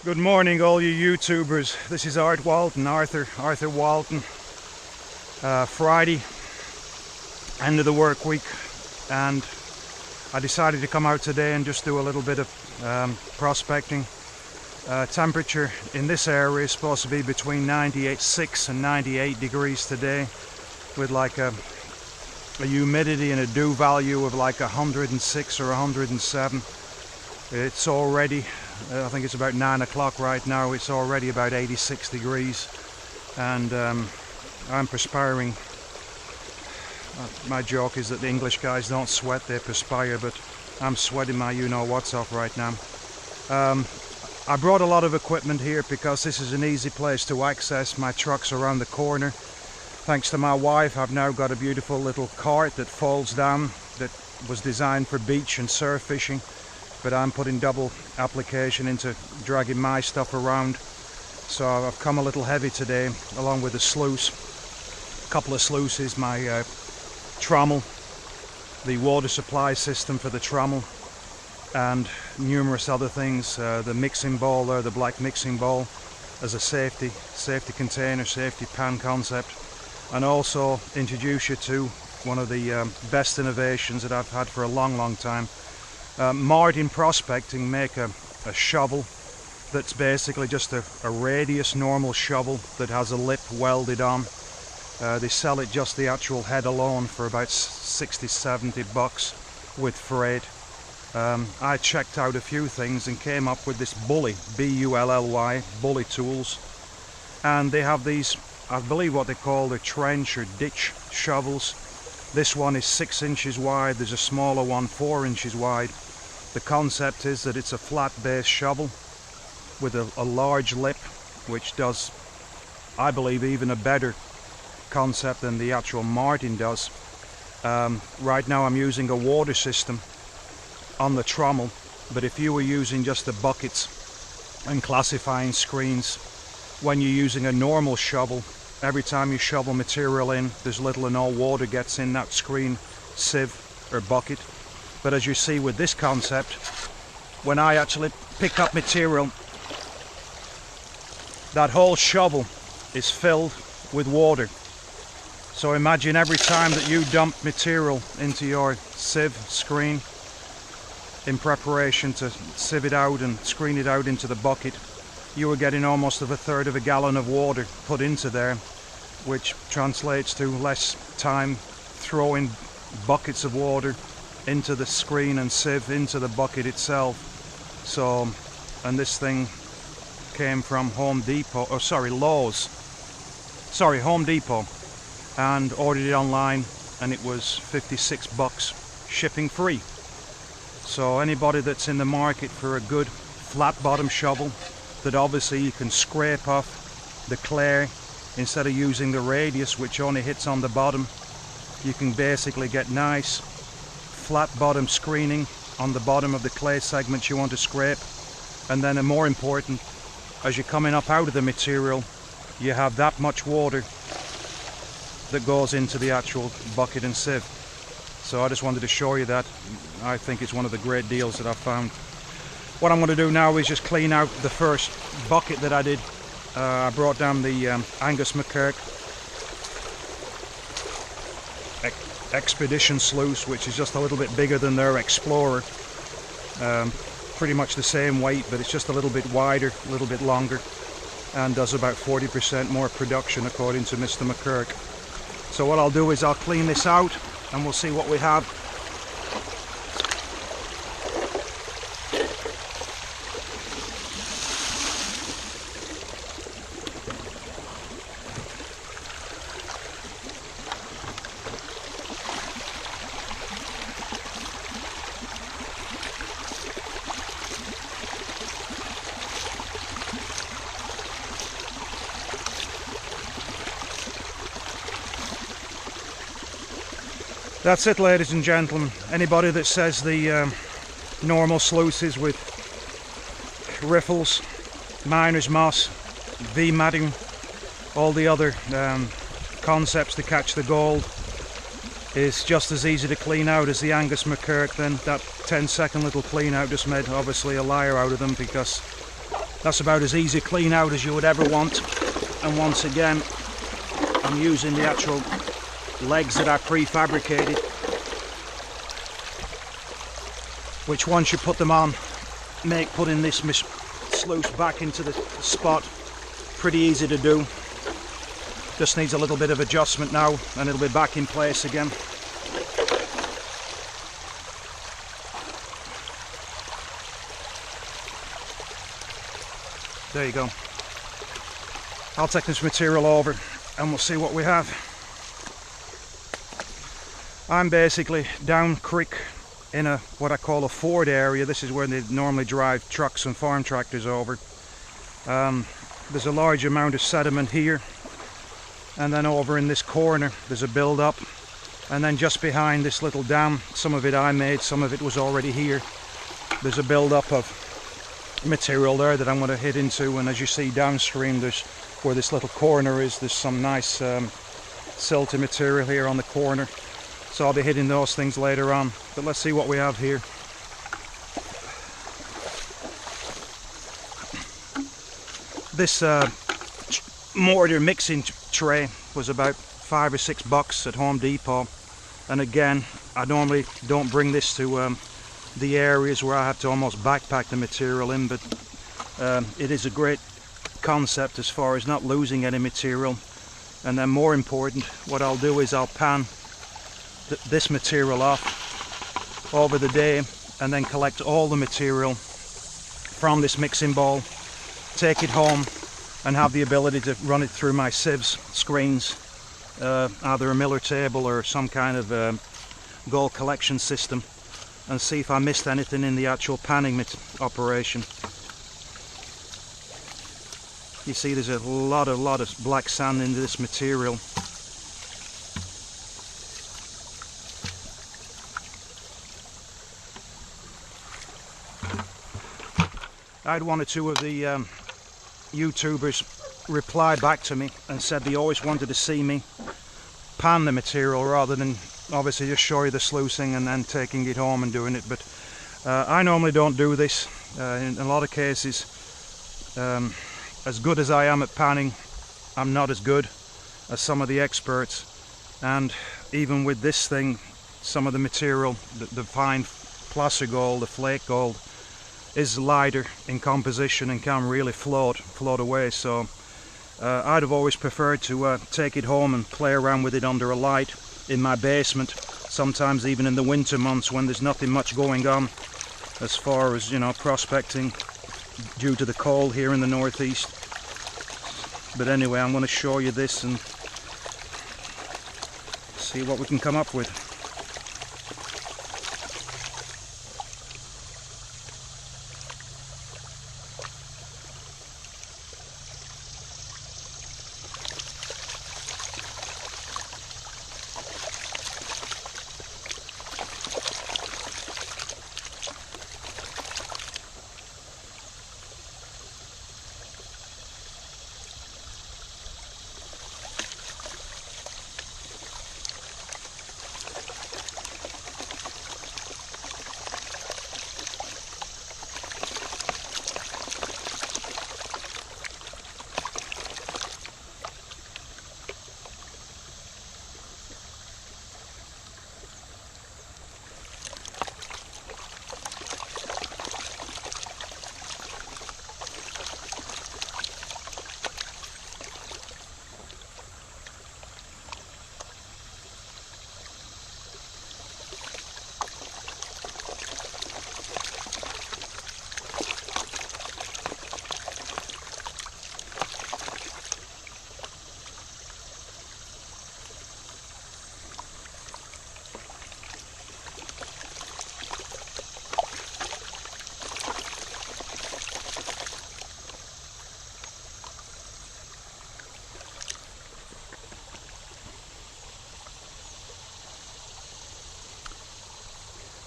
Good morning, all you YouTubers. This is Arthur Walton. Friday, end of the work week, and I decided to come out today and just do a little bit of prospecting. Temperature in this area is supposed to be between 98.6 and 98 degrees today, with like a humidity and a dew value of like 106 or 107. It's already, I think it's about 9 o'clock right now, it's already about 86 degrees, and I'm perspiring. My joke is that the English guys don't sweat, they perspire, but I'm sweating my you-know-what's off right now. I brought a lot of equipment here because this is an easy place to access. My truck's around the corner. Thanks to my wife, I've now got a beautiful little cart that folds down that was designed for beach and surf fishing, but I'm putting double application into dragging my stuff around. So I've come a little heavy today, along with the sluice, a couple of sluices, my Trommel, the water supply system for the Trommel, and numerous other things. The mixing bowl there, the black mixing bowl, as a safety container, safety pan concept, and also introduce you to one of the best innovations that I've had for a long time. Martin Prospecting make a shovel that's basically just a radius normal shovel that has a lip welded on. They sell it just the actual head alone for about 60-70 bucks with freight. I checked out a few things and came up with this Bully, B-U-L-L-Y, Bully tools, and they have these, I believe what they call the trench or ditch shovels. This one is 6 inches wide, there's a smaller one 4 inches wide. The concept is that it's a flat base shovel with a large lip, which does, I believe, even a better concept than the actual Martin does. Right now I'm using a water system on the Trommel, but if you were using just the buckets and classifying screens, when you're using a normal shovel, every time you shovel material in, there's little or no water gets in that screen, sieve or bucket. But as you see with this concept, when I actually pick up material, that whole shovel is filled with water. So imagine every time that you dump material into your sieve screen in preparation to sieve it out and screen it out into the bucket, you were getting almost a third of a gallon of water put into there, which translates to less time throwing buckets of water into the screen and sieve into the bucket itself. So, and this thing came from Home Depot, Home Depot, and ordered it online, and it was 56 bucks shipping free. So anybody that's in the market for a good flat bottom shovel that obviously you can scrape off the clay instead of using the radius, which only hits on the bottom, you can basically get nice flat bottom screening on the bottom of the clay segments you want to scrape. And then, more important, as you're coming up out of the material, you have that much water that goes into the actual bucket and sieve. So I just wanted to show you that. I think it's one of the great deals that I've found. What I'm going to do now is just clean out the first bucket that I did. I brought down the MacKirk Expedition Sluice, which is just a little bit bigger than their Explorer. Pretty much the same weight, but it's just a little bit wider, a little bit longer, and does about 40% more production according to Mr. MacKirk. So what I'll do is I'll clean this out and we'll see what we have. That's it, ladies and gentlemen. Anybody that says the normal sluices with riffles, miner's moss, V-matting, all the other concepts to catch the gold is just as easy to clean out as the MacKirk, then that 10-second little clean out just made obviously a liar out of them, because That's about as easy clean out as you would ever want. And once again, I'm using the actual legs that I prefabricated, which once you put them on, make putting this sluice back into the spot pretty easy to do. Just needs a little bit of adjustment now and it'll be back in place again. There you go. I'll take this material over and we'll see what we have. I'm basically down creek in a what I call a ford area. This is where they normally drive trucks and farm tractors over. There's a large amount of sediment here, and then over in this corner there's a build up, and then just behind this little dam, some of it I made, some of it was already here, there's a build up of material there that I'm going to hit into. And as you see downstream, there's where this little corner is, there's some nice silty material here on the corner, so I'll be hitting those things later on. But let's see what we have here. This mortar mixing tray was about $5 or $6 at Home Depot, and again, I normally don't bring this to the areas where I have to almost backpack the material in, but it is a great concept as far as not losing any material. And then more important, what I'll do is I'll pan this material off over the day and then collect all the material from this mixing bowl, take it home and have the ability to run it through my sieves screens, either a miller table or some kind of gold collection system, and see if I missed anything in the actual panning operation. You see there's a lot of black sand into this material. I had one or two of the YouTubers reply back to me and said they always wanted to see me pan the material rather than obviously just show you the sluicing and then taking it home and doing it. But I normally don't do this. In a lot of cases, as good as I am at panning, I'm not as good as some of the experts. And even with this thing, some of the material, the fine placer gold, the flake gold, is lighter in composition and can really float away. So I'd have always preferred to take it home and play around with it under a light in my basement, sometimes even in the winter months when there's nothing much going on as far as, you know, prospecting due to the cold here in the northeast. But anyway, I'm going to show you this and see what we can come up with.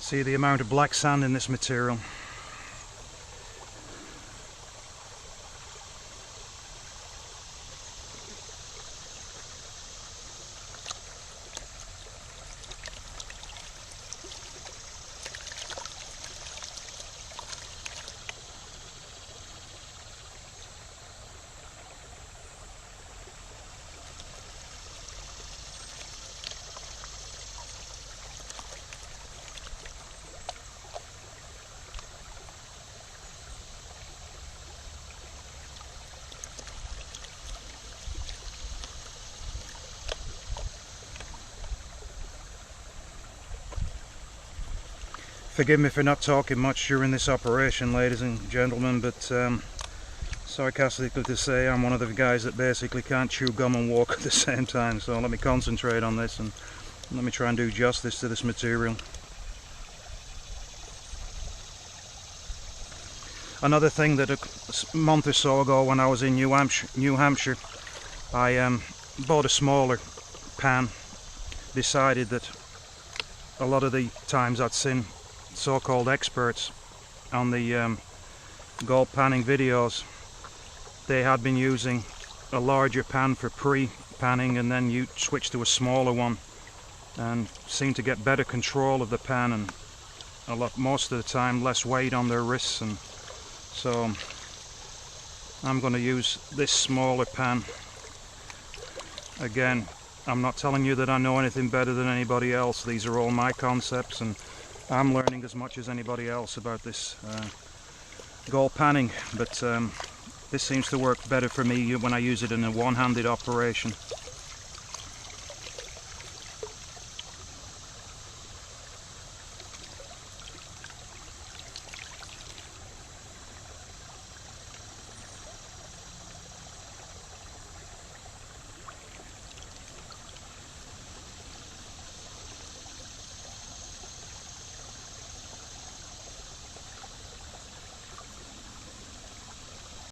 See the amount of black sand in this material. Forgive me for not talking much during this operation, ladies and gentlemen, but sarcastically to say, I'm one of the guys that basically can't chew gum and walk at the same time, so let me concentrate on this and let me try and do justice to this material. Another thing that a month or so ago when I was in New Hampshire, I bought a smaller pan. Decided that a lot of the times I'd seen so-called experts on the gold panning videos, they had been using a larger pan for pre-panning and then you switch to a smaller one and seem to get better control of the pan and most of the time less weight on their wrists, and so I'm going to use this smaller pan. Again, I'm not telling you that I know anything better than anybody else. These are all my concepts and I'm learning as much as anybody else about this gold panning, but this seems to work better for me when I use it in a one-handed operation.